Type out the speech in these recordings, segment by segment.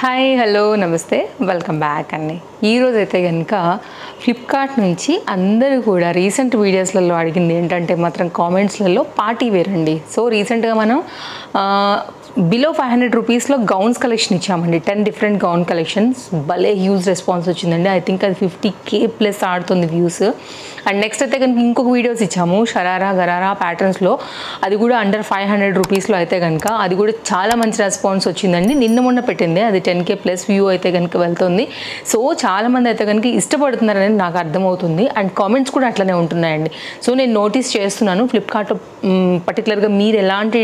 Hi hello నమస్తే welcome back అండి. ఈరోజు అయితే కనుక ఫ్లిప్కార్ట్ నుంచి అందరూ కూడా రీసెంట్ వీడియోస్లలో అడిగింది ఏంటంటే మాత్రం కామెంట్స్లలో పార్టీ వేర్ అండి. సో రీసెంట్గా మనం బిలో 500 రూపీస్లో గౌన్స్ కలెక్షన్ ఇచ్చామండి. 10 డిఫరెంట్ గౌన్ కలెక్షన్స్. భలే హ్యూజ్ రెస్పాన్స్ వచ్చిందండి. ఐ థింక్ అది 50K ప్లస్ ఆడుతుంది వ్యూస్. అండ్ నెక్స్ట్ అయితే కనుక ఇంకొక వీడియోస్ ఇచ్చాము షరారా గరారా ప్యాటర్న్స్లో, అది కూడా అండర్ 500 రూపీస్లో అయితే కనుక అది కూడా చాలా మంచి రెస్పాన్స్ వచ్చిందండి. నిన్న మొన్న పెట్టింది అది 10K ప్లస్ వ్యూ అయితే కనుక వెళ్తుంది. సో చాలామంది అయితే కనుక ఇష్టపడుతున్నారనేది నాకు అర్థమవుతుంది. అండ్ కామెంట్స్ కూడా అట్లనే ఉంటున్నాయండి. సో నేను నోటీస్ చేస్తున్నాను ఫ్లిప్కార్ట్లో పర్టికులర్గా మీరు ఎలాంటి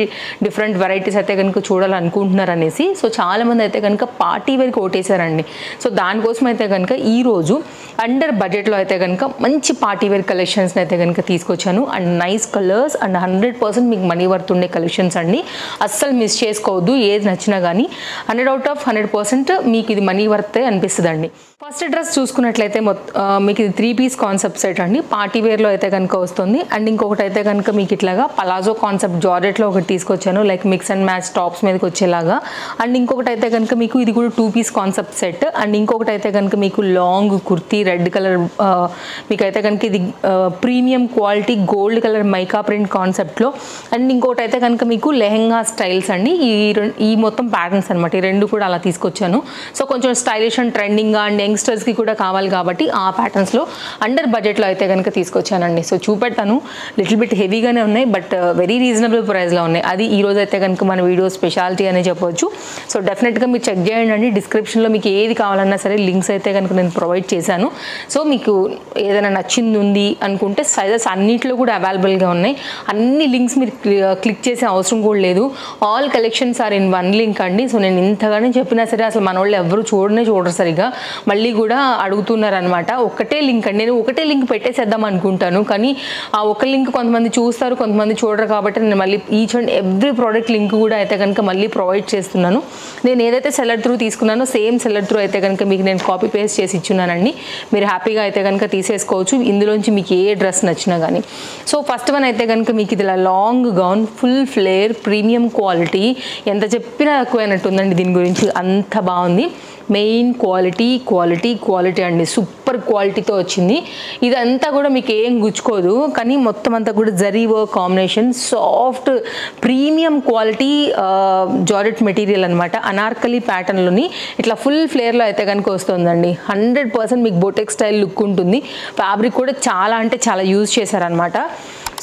డిఫరెంట్ వెరైటీస్ అయితే కనుక చూడాలనుకుంటున్నారు అనేసి. సో చాలామంది అయితే కనుక పార్టీ వేర్కి ఓటేశారండి. సో దానికోసం అయితే కనుక ఈరోజు అండర్ బడ్జెట్లో అయితే కనుక మంచి పార్టీ వేర్ కలెక్షన్స్ని అయితే కనుక తీసుకొచ్చాను. అండ్ నైస్ కలర్స్ అండ్ 100% మీకు మనీ వర్త్ ఉండే కలెక్షన్స్ అండి. అస్సలు మిస్ చేసుకోవద్దు. ఏది నచ్చినా కానీ 100 out of 100% మీకు ఇది మనీ వర్తే అనిపిస్తుంది అండి. ఫస్ట్ డ్రెస్ చూసుకున్నట్లయితే మీకు ఇది 3 పీస్ కాన్సెప్ట్ సెట్ అండి. పార్టీ వేర్లో అయితే కనుక వస్తుంది. అండ్ ఇంకొకటి అయితే కనుక మీకు ఇట్లాగా పలాజో కాన్సెప్ట్ జార్జెట్లో ఒకటి తీసుకొచ్చాను, like mix and match tops మీదకి వచ్చేలాగా. అండ్ ఇంకొకటి అయితే కనుక మీకు ఇది కూడా 2 పీస్ కాన్సెప్ట్ సెట్. అండ్ ఇంకొకటి అయితే కనుక మీకు లాంగ్ కుర్తీ రెడ్ కలర్, మీకు అయితే కనుక ఇది premium quality gold colour mica print కాన్సెప్ట్లో. అండ్ ఇంకొకటి అయితే కనుక మీకు లెహెంగా స్టైల్స్ అండి. ఈ మొత్తం ప్యాటర్న్స్ అనమాట. ఈ రెండు కూడా అలా తీసుకొచ్చాను. సో కొంచెం స్టైలిష్ అండ్ ట్రెండింగ్గా అండ్ యంగ్స్టర్స్కి కూడా కావాలి కాబట్టి ఆ ప్యాటర్న్స్లో అండర్ బడ్జెట్లో అయితే కనుక తీసుకొచ్చానండి. సో చూపెడతాను. లిటిల్ బిట్ హెవీగానే ఉన్నాయి బట్ వెరీ రీజనబుల్ ప్రైస్లో ఉన్నాయి. అది ఈరోజు అయితే కనుక మన వీడియో స్పెషాలిటీ అనే చెప్పవచ్చు. సో డెఫినెట్గా మీరు చెక్ చేయండి అండి. డిస్క్రిప్షన్లో మీకు ఏది కావాలన్నా సరే లింక్స్ అయితే కనుక నేను ప్రొవైడ్ చేశాను. సో మీకు ఏదైనా నచ్చింది ఉంది అనుకుంటే సైజెస్ అన్నింటిలో కూడా అవైలబుల్గా ఉన్నాయి. అన్ని లింక్స్ మీరు క్లిక్ చేసే అవసరం కూడా లేదు. All collections are in one link అండి. సో నేను ఇంతగానే చెప్పినా సరే అసలు మన వాళ్ళు ఎవరు చూడరు సరిగా, మళ్ళీ కూడా అడుగుతున్నారు అనమాట. ఒకటే లింక్ అండి. నేను ఒకటే లింక్ పెట్టేసేద్దాం అనుకుంటాను, కానీ ఆ ఒక లింక్ కొంతమంది చూస్తారు కొంతమంది చూడరు కాబట్టి నేను మళ్ళీ each and every product link కూడా అయితే కనుక మళ్ళీ ప్రొవైడ్ చేస్తున్నాను. నేను ఏదైతే సెల్లర్ త్రూ తీసుకున్నానో సేమ్ సెల్లర్ త్రూ అయితే కనుక మీకు నేను కాపీ పేస్ట్ చేసి ఇచ్చున్నానండి. మీరు హ్యాపీగా అయితే కనుక తీసేసుకోవచ్చు ఇందులోంచి మీకు ఏ డ్రెస్ నచ్చినా కానీ. సో ఫస్ట్ వన్ అయితే కనుక మీకు ఇది long gown full flare premium quality. ఎంత చెప్పినా తక్కువైనట్టుందండి దీని గురించి, అంత బాగుంది. మెయిన్ క్వాలిటీ అండి. సూపర్ క్వాలిటీతో వచ్చింది. ఇదంతా కూడా మీకు ఏం గుచ్చుకోదు, కానీ మొత్తం అంతా కూడా zari work combination, soft premium quality georgette material అనమాట. అనార్కలి ప్యాటర్న్లోని ఇట్లా ఫుల్ ఫ్లేర్లో అయితే కనుక వస్తుందండి. 100% మీకు బొటెక్ స్టైల్ లుక్ ఉంటుంది. ఫ్యాబ్రిక్ కూడా చాలా అంటే చాలా యూజ్ చేశారనమాట.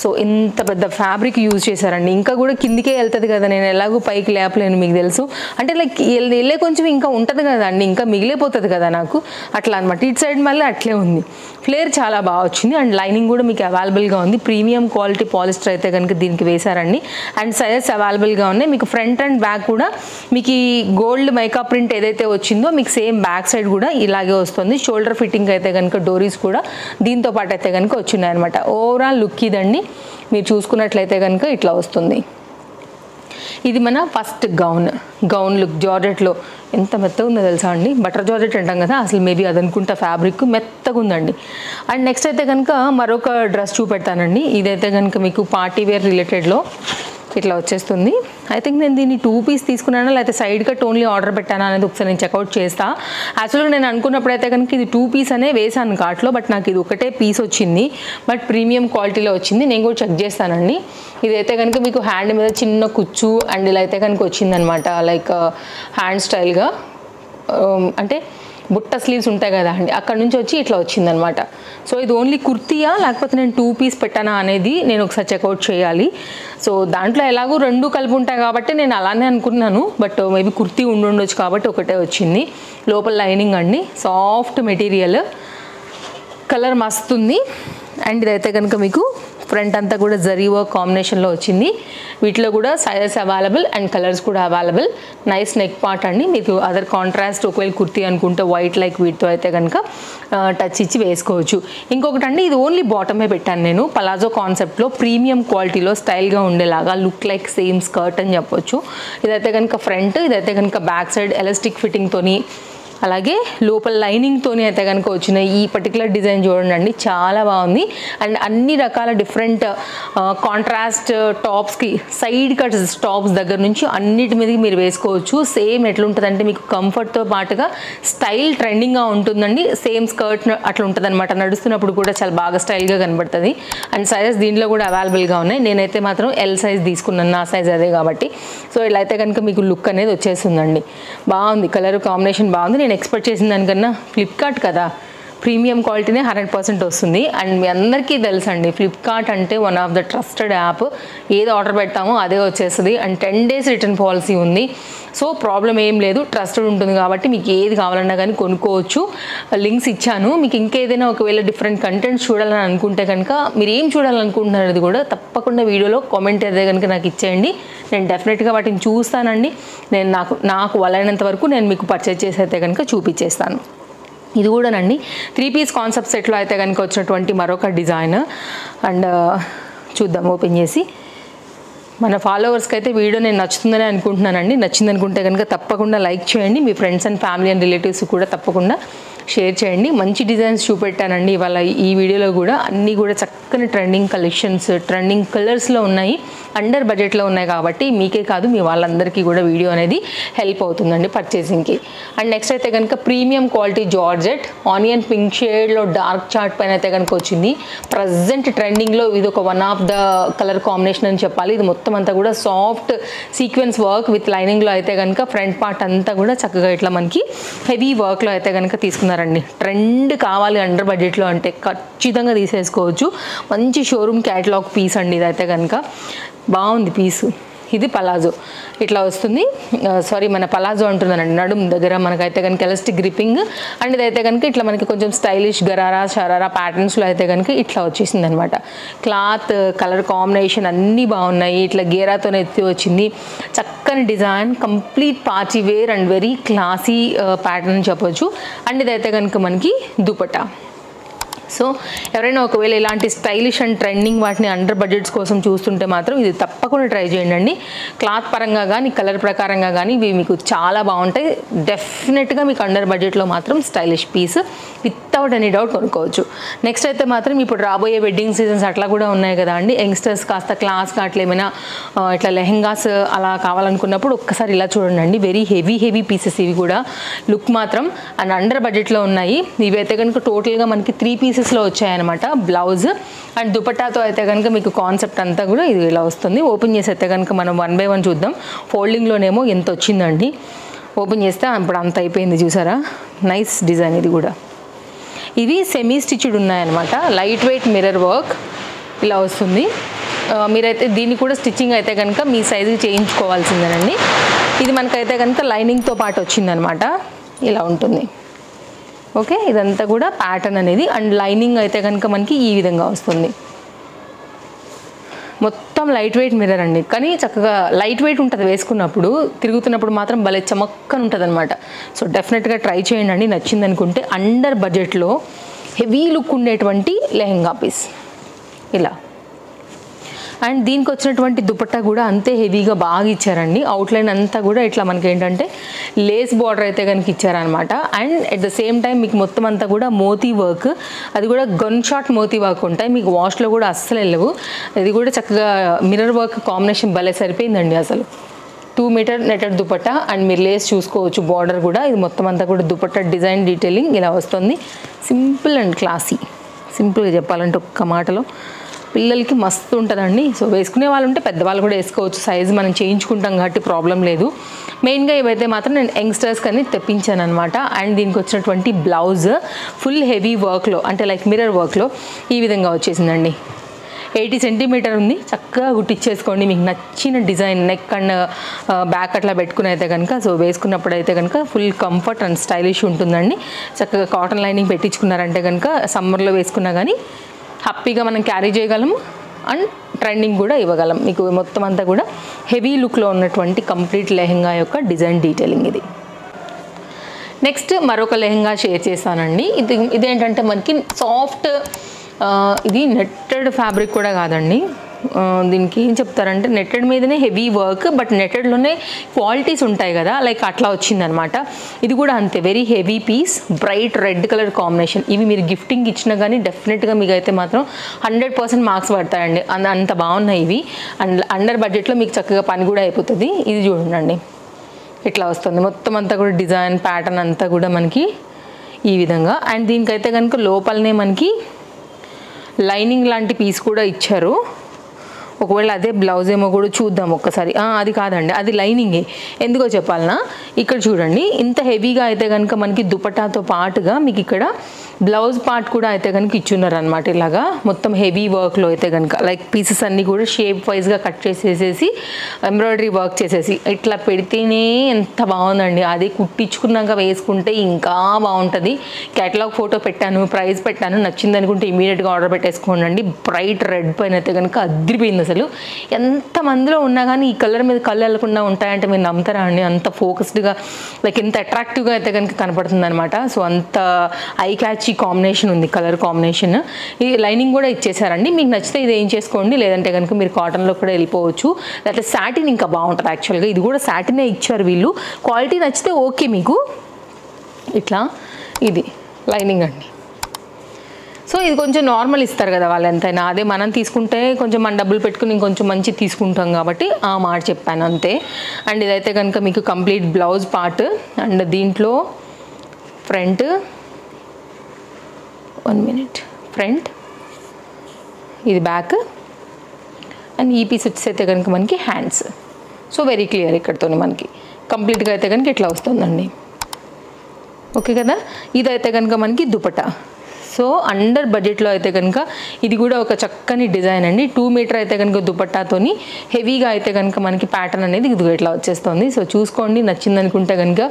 సో ఇంత పెద్ద ఫ్యాబ్రిక్ యూజ్ చేశారండి. ఇంకా కూడా కిందికే వెళ్తుంది కదా, నేను ఎలాగో పైకి లేపలేను మీకు తెలుసు. అంటే లైక్ వెళ్ళే కొంచెం ఇంకా ఉంటుంది కదా అండి, ఇంకా మిగిలిపోతుంది కదా నాకు, అట్లా అనమాట. ఇటు సైడ్ మళ్ళీ అట్లే ఉంది. ఫ్లేర్ చాలా బాగా వచ్చింది. అండ్ లైనింగ్ కూడా మీకు అవైలబుల్గా ఉంది. ప్రీమియం క్వాలిటీ పాలిస్టర్ అయితే కనుక దీనికి వేశారండి. అండ్ సైజెస్ అవైలబుల్గా ఉన్నాయి. మీకు ఫ్రంట్ అండ్ బ్యాక్ కూడా మీకు ఈ గోల్డ్ మైకా ప్రింట్ ఏదైతే వచ్చిందో మీకు సేమ్ బ్యాక్ సైడ్ కూడా ఇలాగే వస్తుంది. షోల్డర్ ఫిట్టింగ్ అయితే కనుక డోరీస్ కూడా దీంతో పాటు అయితే కనుక వచ్చినాయి అనమాట. ఓవరాల్ లుక్ ఇదండి. మీరు చూసుకున్నట్లయితే కనుక ఇట్లా వస్తుంది. ఇది మన ఫస్ట్ గౌన్ లుక్ జార్జెట్లో. ఎంత మెత్తగా ఉందో తెలుసా అండి. బటర్ జార్జెట్ అంటాం కదా, అసలు మేబీ అది అనుకుంటా ఫ్యాబ్రిక్ మెత్తగా ఉందండి. అండ్ నెక్స్ట్ అయితే కనుక మరొక డ్రెస్ చూపెడతానండి. ఇదైతే కనుక మీకు పార్టీ వేర్ రిలేటెడ్లో ఇట్లా వచ్చేస్తుంది. ఐ థింక్ నేను దీన్ని 2 పీస్ తీసుకున్నానా లేకపోతే సైడ్ కట్ ఓన్లీ ఆర్డర్ పెట్టానా అనేది ఒకసారి నేను చెక్అవుట్ చేస్తా. యాక్చువల్గా నేను అనుకున్నప్పుడైతే కనుక ఇది 2 పీస్ అనే వేసాను కార్ట్లో, బట్ నాకు ఇది ఒకటే పీస్ వచ్చింది. బట్ ప్రీమియం క్వాలిటీలో వచ్చింది. నేను కూడా చెక్ చేస్తానండి. ఇదైతే కనుక మీకు హ్యాండ్ మీద చిన్న కుచ్చు అండ్ ఇలా అయితే కనుక వచ్చిందనమాట. లైక్ హ్యాండ్ స్టైల్గా, అంటే బుట్ట స్లీవ్స్ ఉంటాయి కదా అండి, అక్కడ నుంచి వచ్చి ఇట్లా వచ్చిందనమాట. సో ఇది ఓన్లీ కుర్తీయా లేకపోతే నేను 2 పీస్ పెట్టానా అనేది నేను ఒకసారి చెక్అవుట్ చేయాలి. సో దాంట్లో ఎలాగో 2 కలిపి ఉంటాయి కాబట్టి నేను అలానే అనుకున్నాను, బట్ మేబీ కుర్తీ ఉండొచ్చు కాబట్టి ఒకటే వచ్చింది. లోపల లైనింగ్ అండి, సాఫ్ట్ మెటీరియల్, కలర్ మస్తుంది. అండ్ ఇదైతే కనుక మీకు ఫ్రంట్ అంతా కూడా జరీ వర్క్ కాంబినేషన్లో వచ్చింది. వీటిలో కూడా సైజెస్ అవైలబుల్ అండ్ కలర్స్ కూడా అవైలబుల్. నైస్ నెక్ పార్ట్ అండి. మీకు అదర్ కాంట్రాస్ట్ ఒకవేళ కుర్తీ అనుకుంటే వైట్ లైక్ వీటితో అయితే కనుక టచ్ ఇచ్చి వేసుకోవచ్చు. ఇంకొకటి అండి, ఇది ఓన్లీ బాటమే పెట్టాను నేను. పలాజో కాన్సెప్ట్లో ప్రీమియం క్వాలిటీలో స్టైల్గా ఉండేలాగా లుక్ లైక్ సేమ్ స్కర్ట్ అని చెప్పొచ్చు. ఇదైతే కనుక ఫ్రంట్, ఇదైతే కనుక బ్యాక్ సైడ్ ఎలాస్టిక్ ఫిట్టింగ్తోని అలాగే లోపల లైనింగ్తోనే అయితే కనుక వచ్చిన ఈ పర్టికులర్ డిజైన్ చూడండి, చాలా బాగుంది. అండ్ అన్ని రకాల డిఫరెంట్ కాంట్రాస్ట్ టాప్స్కి సైడ్ కట్స్ టాప్స్ దగ్గర నుంచి అన్నిటి మీదకి మీరు వేసుకోవచ్చు. సేమ్ ఎట్లుంటుందంటే మీకు కంఫర్ట్తో పాటుగా స్టైల్ ట్రెండింగ్గా ఉంటుందండి. సేమ్ స్కర్ట్ అట్లా ఉంటుంది అనమాట, నడుస్తున్నప్పుడు కూడా చాలా బాగా స్టైల్గా కనబడుతుంది. అండ్ సైజెస్ దీంట్లో కూడా అవైలబుల్గా ఉన్నాయి. నేనైతే మాత్రం ఎల్ సైజ్ తీసుకున్నాను, నా సైజ్ అదే కాబట్టి. సో ఇలా అయితే కనుక మీకు లుక్ అనేది వచ్చేస్తుందండి. బాగుంది, కలర్ కాంబినేషన్ బాగుంది. నేను ఎక్స్పెక్ట్ చేసిన దానికన్నా ఫ్లిప్కార్ట్ కదా, ప్రీమియం క్వాలిటీనే 100% వస్తుంది. అండ్ మీ అందరికీ తెలుసండి, ఫ్లిప్కార్ట్ అంటే one of the trusted app. ఏది ఆర్డర్ పెడతామో అదే వచ్చేస్తుంది. అండ్ 10 days రిటర్న్ పాలసీ ఉంది. సో ప్రాబ్లం ఏం లేదు, ట్రస్టెడ్ ఉంటుంది కాబట్టి మీకు ఏది కావాలన్నా కానీ కొనుక్కోవచ్చు. లింక్స్ ఇచ్చాను. మీకు ఇంకేదైనా ఒకవేళ డిఫరెంట్ కంటెంట్స్ చూడాలని అనుకుంటే కనుక మీరు ఏం చూడాలనుకుంటున్నారు అది కూడా తప్పకుండా వీడియోలో కామెంట్ అయితే కనుక నాకు ఇచ్చేయండి. నేను డెఫినెట్గా వాటిని చూస్తానండి. నేను నాకు వాళ్ళైనంత వరకు నేను మీకు పర్చేజ్ చేసి అయితే కనుక చూపించేస్తాను. ఇది కూడానండి 3 piece కాన్సెప్ట్ సెట్లో అయితే కనుక వచ్చినటువంటి మరొక డిజైన్. అండ్ చూద్దాం ఓపెన్ చేసి. మన ఫాలోవర్స్కి అయితే వీడియో నేను నచ్చుతుందని అనుకుంటున్నానండి. నచ్చింది అనుకుంటే కనుక తప్పకుండా లైక్ చేయండి. మీ friends and family and relatives కూడా తప్పకుండా షేర్ చేయండి. మంచి డిజైన్స్ చూపెట్టానండి ఇవాళ ఈ వీడియోలో కూడా. అన్నీ కూడా చక్కని ట్రెండింగ్ కలెక్షన్స్, ట్రెండింగ్ కలర్స్లో ఉన్నాయి, అండర్ బడ్జెట్లో ఉన్నాయి కాబట్టి మీకే కాదు మీ వాళ్ళందరికీ కూడా వీడియో అనేది హెల్ప్ అవుతుందండి పర్చేసింగ్కి. అండ్ నెక్స్ట్ అయితే కనుక premium quality georgette onion pink షేడ్లో డార్క్ చార్ట్ పైన అయితే కనుక వచ్చింది. ప్రజెంట్ ట్రెండింగ్లో ఇది ఒక one of the colour combination అని చెప్పాలి. ఇది మొత్తం అంతా కూడా సాఫ్ట్ సీక్వెన్స్ వర్క్ విత్ లైనింగ్లో అయితే కనుక ఫ్రంట్ పార్ట్ అంతా కూడా చక్కగా ఇట్లా మనకి హెవీ వర్క్లో అయితే కనుక తీసుకున్నారండి. ట్రెండ్ కావాలి అండర్ బడ్జెట్లో అంటే ఖచ్చితంగా తీసేసుకోవచ్చు. మంచి షోరూమ్ క్యాటలాగ్ పీస్ అండి ఇదైతే కనుక. బాగుంది పీసు. ఇది పలాజో ఇట్లా వస్తుంది. సారీ, మన పలాజో అంటున్నానండి. నడుము దగ్గర మనకైతే కనుక ఎలాస్టిక్ గ్రిప్పింగ్. అండ్ ఇదైతే కనుక ఇట్లా మనకి కొంచెం స్టైలిష్ గరారా షరారా ప్యాటర్న్స్లో అయితే కనుక ఇట్లా వచ్చేసింది అనమాట. క్లాత్ కలర్ కాంబినేషన్ అన్నీ బాగున్నాయి. ఇట్లా గేరాతోనే ఎత్తి వచ్చింది. చక్కని design, complete party wear and very classy pattern చెప్పొచ్చు. అండ్ ఇదైతే కనుక మనకి దుపట్టా. సో ఎవరైనా ఒకవేళ ఇలాంటి స్టైలిష్ అండ్ ట్రెండింగ్ వాటిని అండర్ బడ్జెట్స్ కోసం చూస్తుంటే మాత్రం ఇది తప్పకుండా ట్రై చేయండి. క్లాత్ పరంగా కానీ కలర్ ప్రకారంగా కానీ ఇవి మీకు చాలా బాగుంటాయి. డెఫినెట్గా మీకు అండర్ బడ్జెట్లో మాత్రం stylish piece without any doubt కొనుక్కోవచ్చు. నెక్స్ట్ అయితే మాత్రం ఇప్పుడు రాబోయే వెడ్డింగ్ సీజన్స్ అట్లా కూడా ఉన్నాయి కదా అండి. యంగ్స్టర్స్ కాస్త క్లాస్గా అట్లా ఏమైనా ఇట్లా లెహెంగాస్ అలా కావాలనుకున్నప్పుడు ఒక్కసారి ఇలా చూడండి. వెరీ హెవీ పీసెస్ ఇవి కూడా. లుక్ మాత్రం అండ్ అండర్ బడ్జెట్లో ఉన్నాయి. ఇవి అయితే కనుక టోటల్గా మనకి 3 pieces వచ్చాయన్నమాట. బ్లౌజ్ అండ్ దుపట్టాతో అయితే కనుక మీకు కాన్సెప్ట్ అంతా కూడా ఇది ఇలా వస్తుంది. ఓపెన్ చేసి అయితే కనుక మనం 1 by 1 చూద్దాం. ఫోల్డింగ్లోనేమో ఎంత వచ్చిందండి. ఓపెన్ చేస్తే ఇప్పుడు అంత అయిపోయింది చూసారా. నైస్ డిజైన్ ఇది కూడా. ఇవి సెమీ స్టిచ్డ్ ఉన్నాయన్నమాట. లైట్ వెయిట్ మిర్రర్ వర్క్ ఇలా వస్తుంది. మీరైతే దీన్ని కూడా స్టిచ్చింగ్ అయితే కనుక మీ సైజుకి చేయించుకోవాల్సిందేనండి. ఇది మనకైతే కనుక లైనింగ్తో పాటు వచ్చిందనమాట. ఇలా ఉంటుంది. ఓకే, ఇదంతా కూడా ప్యాటర్న్ అనేది. అండ్ లైనింగ్ అయితే కనుక మనకి ఈ విధంగా వస్తుంది. మొత్తం లైట్ వెయిట్ మిర్రర్ అండి, కానీ చక్కగా లైట్ వెయిట్ ఉంటుంది. వేసుకున్నప్పుడు తిరుగుతున్నప్పుడు మాత్రం భలే చమక్కని ఉంటుంది అనమాట. సో డెఫినెట్గా ట్రై చేయండి నచ్చింది అనుకుంటే. అండర్ బడ్జెట్లో హెవీ లుక్ ఉండేటువంటి లెహెంగా పీస్ ఇలా. అండ్ దీనికి వచ్చినటువంటి దుపట్టా కూడా అంతే హెవీగా బాగా ఇచ్చారండి. అవుట్లైన్ అంతా కూడా ఇట్లా మనకి ఏంటంటే లేస్ బార్డర్ అయితే కనుక ఇచ్చారనమాట. And at the same time మీకు మొత్తం అంతా కూడా మోతీ వర్క్, అది కూడా గన్ షాట్ మోతీ వర్క్ ఉంటాయి. మీకు వాష్లో కూడా అస్సలు వెళ్ళవు. ఇది కూడా చక్కగా మిర్రర్ వర్క్ కాంబినేషన్ భలే సరిపోయిందండి అసలు. 2 meter నెటెడ్ దుపట్టా అండ్ మీరు లేస్ చూసుకోవచ్చు. బార్డర్ కూడా ఇది మొత్తం అంతా కూడా దుపట్టా డిజైన్ డీటెయిలింగ్ ఇలా వస్తుంది. Simple and classy. సింపుల్గా చెప్పాలంటే ఒక్క మాటలో పిల్లలకి మస్తు ఉంటుందండి. సో వేసుకునే వాళ్ళు ఉంటే పెద్దవాళ్ళు కూడా వేసుకోవచ్చు. సైజు మనం చేయించుకుంటాం కాబట్టి ప్రాబ్లం లేదు. మెయిన్గా ఇవైతే మాత్రం నేను యంగ్స్టర్స్కి అని తెప్పించాను అనమాట. అండ్ దీనికి వచ్చినటువంటి బ్లౌజ్ ఫుల్ హెవీ వర్క్లో అంటే లైక్ మిర్రర్ వర్క్లో ఈ విధంగా వచ్చేసిందండి. 80 centimeter ఉంది. చక్కగా కుట్టించేసుకోండి మీకు నచ్చిన డిజైన్. నెక్ అండ్ బ్యాక్ అట్లా పెట్టుకుని అయితే కనుక సో వేసుకున్నప్పుడు అయితే కనుక ఫుల్ కంఫర్ట్ అండ్ స్టైలిష్ ఉంటుందండి. చక్కగా కాటన్ లైనింగ్ పెట్టించుకున్నారంటే కనుక సమ్మర్లో వేసుకున్నా కానీ హ్యాపీగా మనం క్యారీ చేయగలము. అండ్ ట్రెండింగ్ కూడా ఇవ్వగలం. మీకు మొత్తం అంతా కూడా హెవీ లుక్లో ఉన్నటువంటి కంప్లీట్ లెహెంగా యొక్క డిజైన్ డీటెయిలింగ్ ఇది. నెక్స్ట్ మరొక లెహెంగా షేర్ చేస్తానండి. ఇదేంటంటే మనకి సాఫ్ట్, ఇది నెట్టెడ్ ఫ్యాబ్రిక్ కూడా కాదండి. దీనికి ఏం చెప్తారంటే నెట్టెడ్ మీదనే హెవీ వర్క్, బట్ నెట్టెడ్లోనే క్వాలిటీస్ ఉంటాయి కదా, లైక్ అట్లా వచ్చిందనమాట. ఇది కూడా అంతే, very heavy piece, bright red colour combination. ఇవి మీరు గిఫ్టింగ్ ఇచ్చినా కానీ డెఫినెట్గా మీకు అయితే మాత్రం 100% మార్క్స్ పడతాయండి. అంత బాగున్నాయి ఇవి. అండ్ అండర్ బడ్జెట్లో మీకు చక్కగా పని కూడా అయిపోతుంది. ఇది చూడండి ఇట్లా వస్తుంది, మొత్తం అంతా కూడా డిజైన్ ప్యాటర్న్ అంతా కూడా మనకి ఈ విధంగా. అండ్ దీనికైతే కనుక లోపలనే మనకి లైనింగ్ లాంటి పీస్ కూడా ఇచ్చారు. ఒకవేళ అదే బ్లౌజ్ ఏమో కూడా చూద్దాం ఒక్కసారి. అది కాదండి, అది లైనింగే. ఎందుకో చెప్పాలనా, ఇక్కడ చూడండి ఇంత హెవీగా అయితే కనుక మనకి దుపట్టాతో పాటుగా మీకు ఇక్కడ బ్లౌజ్ పార్ట్ కూడా అయితే కనుక ఇచ్చున్నారు అనమాట. ఇలాగా మొత్తం హెవీ వర్క్లో అయితే కనుక లైక్ పీసెస్ అన్నీ కూడా షేప్ వైజ్గా కట్ చేసేసేసి ఎంబ్రాయిడరీ వర్క్ చేసేసి ఇట్లా పెడితేనే ఎంత బాగుందండి. అది కుట్టించుకున్నాక వేసుకుంటే ఇంకా బాగుంటుంది. కేటలాగ్ ఫోటో పెట్టాను, ప్రైస్ పెట్టాను, నచ్చింది అనుకుంటే ఇమీడియట్గా ఆర్డర్ పెట్టేసుకోండి. బ్రైట్ రెడ్ పైన అయితే కనుక అదిరిపోయింది. అసలు ఎంతమందిలో ఉన్నా కానీ ఈ కలర్ మీద కళ్ళు వెళ్ళకుండా ఉంటాయంటే మీరు నమ్ముతారా అండి? అంత ఫోకస్డ్గా లైక్ ఎంత అట్రాక్టివ్గా అయితే కనుక కనపడుతుంది అనమాట. సో అంత ఐ క్యాచ్ కాంబినేషన్ ఉంది, కలర్ కాంబినేషన్. ఈ లైనింగ్ కూడా ఇచ్చేసారండి. మీకు నచ్చితే ఇది ఏం చేసుకోండి, లేదంటే కనుక మీరు కాటన్లో కూడా వెళ్ళిపోవచ్చు. లేకపోతే సాటిన్ ఇంకా బాగుంటుంది యాక్చువల్గా. ఇది కూడా సాటినే ఇచ్చారు వీళ్ళు. క్వాలిటీ నచ్చితే ఓకే మీకు. ఇట్లా ఇది లైనింగ్ అండి. సో ఇది కొంచెం నార్మల్ ఇస్తారు కదా వాళ్ళు ఎంతైనా. అదే మనం తీసుకుంటే కొంచెం మన డబ్బులు పెట్టుకుని ఇంకొంచెం మంచి తీసుకుంటాం కాబట్టి ఆ మాట చెప్పాను అంతే. అండ్ ఇదైతే కనుక మీకు కంప్లీట్ బ్లౌజ్ పార్ట్. అండ్ దీంట్లో ఫ్రంట్, 1 minute, ఫ్రంట్, ఇది బ్యాక్, అండ్ ఈ పీస్ వచ్చేసి అయితే కనుక మనకి హ్యాండ్స్. సో వెరీ క్లియర్ ఇక్కడతో మనకి కంప్లీట్గా అయితే కనుక ఇట్లా వస్తుందండి. ఓకే కదా. ఇదైతే కనుక మనకి దుపట్టా. సో అండర్ బడ్జెట్లో అయితే కనుక ఇది కూడా ఒక చక్కని డిజైన్ అండి. 2 మీటర్ అయితే కనుక దుపట్టాతోని హెవీగా అయితే కనుక మనకి ప్యాటర్న్ అనేది ఇది ఇట్లా వచ్చేస్తుంది. సో చూసుకోండి, నచ్చింది అనుకుంటే కనుక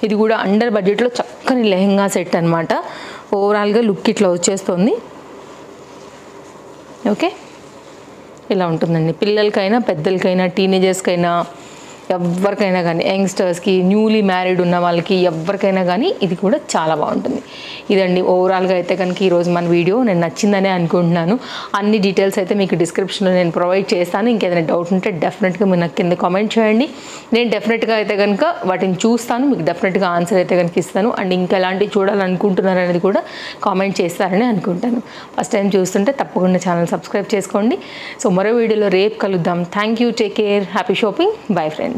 ఇది కూడా అండర్ బడ్జెట్లో చక్కని లెహెంగా సెట్ అనమాట. ఓవరాల్గా లుక్ ఇట్లా వచ్చేస్తుంది. ఓకే, ఇలా ఉంటుందండి. పిల్లలకైనా పెద్దలకైనా టీనేజర్స్కైనా ఎవరికైనా కానీ, యంగ్స్టర్స్కి, న్యూలీ మ్యారీడ్ ఉన్న వాళ్ళకి ఎవరికైనా కానీ ఇది కూడా చాలా బాగుంటుంది. ఇదండి ఓవరాల్గా అయితే కనుక ఈరోజు మన వీడియో. నేను నచ్చిందనే అనుకుంటున్నాను. అన్ని డీటెయిల్స్ అయితే మీకు డిస్క్రిప్షన్లో నేను ప్రొవైడ్ చేస్తాను. ఇంకేదైనా డౌట్ ఉంటే డెఫినెట్గా మీరు నాకు కింద కామెంట్ చేయండి. నేను డెఫినెట్గా అయితే కనుక వాటిని చూస్తాను, మీకు డెఫినెట్గా ఆన్సర్ అయితే కనుక ఇస్తాను. అండ్ ఇంకా ఎలాంటివి చూడాలనుకుంటున్నారు అనేది కూడా కామెంట్ చేస్తారని అనుకుంటాను. ఫస్ట్ టైం చూస్తుంటే తప్పకుండా ఛానల్ సబ్స్క్రైబ్ చేసుకోండి. సో మరో వీడియోలో రేపు కలుద్దాం. Thank you, take care, happy shopping, bye friends.